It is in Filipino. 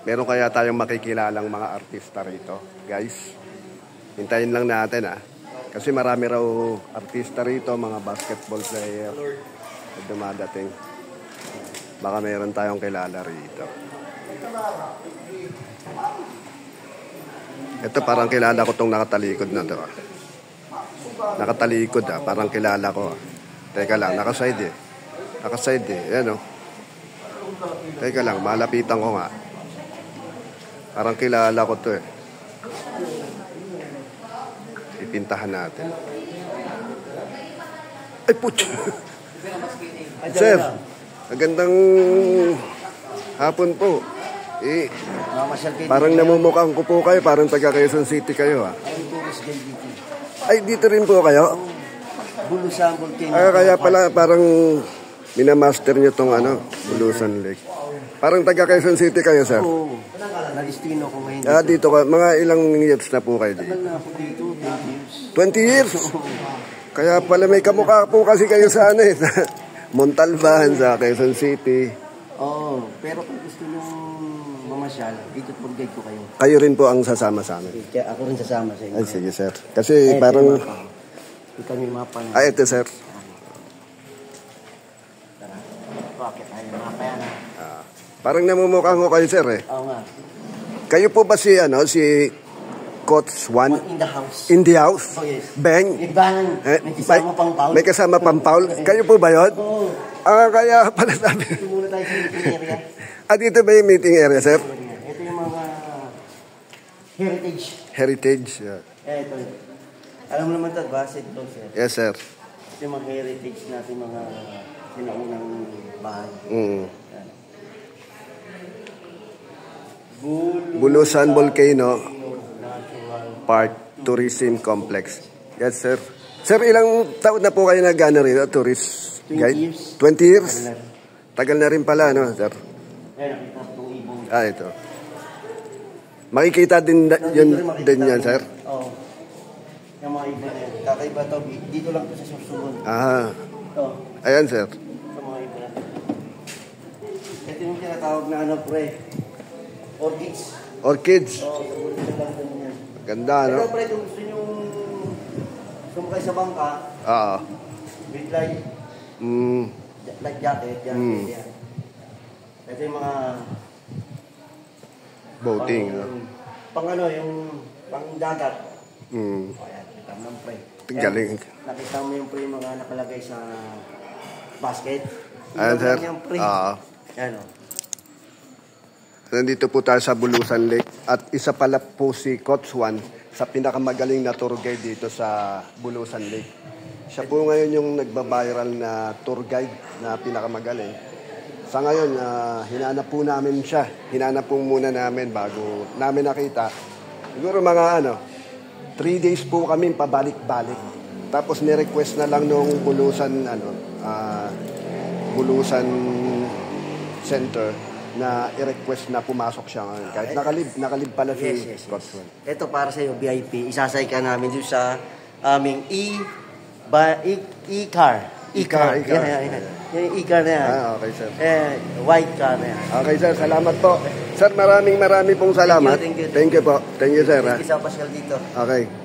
Meron kaya tayong makikilalang mga artista rito, guys. Hintayin lang natin Kasi marami raw artista rito, mga basketball player na dumadating. Baka meron tayong kilala rito. Ito parang kilala ko tong nakatalikod na to. Nakatalikod parang kilala ko. Teka lang, nakaside Nakaside Ayan Teka lang, malapitan ko nga. Parang kilala ko to Ipintahan natin. Ay, putya! Sir, magandang hapon po. Parang namumukhang ko po kayo, parang taga Quezon City kayo Ay, dito rin po kayo? Bulusan, Volcano. Kaya pala parang minamaster nyo tong Bulusan Lake. Parang taga Quezon City kayo, sir? Oo. Nalistino ko ngayon. Dito ka. Mga ilang years na po kayo dito? Tagal na ako dito, 20 years? Kaya pala may kamukha po kasi kayo sa Montalban, sa Quezon City. Oo. Pero kung gusto nyo mamasyal, dito tour guide ko kayo. Kayo rin po ang sasama sa amin? Kaya ako rin sasama sa inyo. Ay, sige, sir. Kasi parang... Ito may mapa na. Ay, ito, sir. Tara. Bakit tayo mapa yan Parang namumukhang ko kayo, sir Oo nga. Kayo po ba si Coach Juan? In the house. In the house? Oh, yes. Beng? Ibang, may kasama pang Paul. May kasama pang Paul? Kayo po ba yun? Oo. Kaya pala sabi. Ito muna tayo sa meeting area. Dito ba yung meeting area, sir? Ito yung mga heritage. Heritage, Ito. Alam mo naman ito, basketball, sir. Yes, sir. Ito yung mga heritage natin, mga sinaunang bahay. Bulusan Volcano Park Tourism Complex. Yes, sir. Sir, ilang taon na po kayo nag-ano rito? Tourist guide? 20 years. Tagal na rin pala, sir? Nakita itong ibong. Ito. Makikita din yan, sir? Oo. Yung mga ibon na yan. Kakaiba ito. Dito lang ito sa susunod. Ayan, sir. Sa mga ibon na ito. Ito yung tinatawag na pre. Orchids. Oo, sa lang din yan. Ganda, Pero pre, kung gusto nyo sumakay sa bangka, with light jacket, yan. Ito yung mga boating. yung pang dagat. Ayan, kita mo pre. Galing. Nakita mo yung pre, mga nakalagay sa basket. Ayan, sir. Ayan, Nandito po tayo sa Bulusan Lake at isa pala po si Coach Juan sa pinakamagaling na tour guide dito sa Bulusan Lake. Siya po ngayon yung nagba-viral na tour guide na pinakamagaling. Sa ngayon, hinanap po namin siya. Hinanap po muna namin bago namin nakita. Siguro mga 3 days po kami pabalik-balik. Tapos ni-request na lang nung Bulusan Bulusan Center na i-request na pumasok siya ngayon. Kahit nakalib pala si Coach Juan. Ito para sa iyo, VIP. Isasay ka namin doon sa aming e-car. Yan. Yung e-car na yan. Okay, sir. White car na yan. Okay, sir. Salamat po. Sir, marami pong salamat. Thank you. Thank you po. Thank you, sir. Thank you sa pasyal dito. Okay.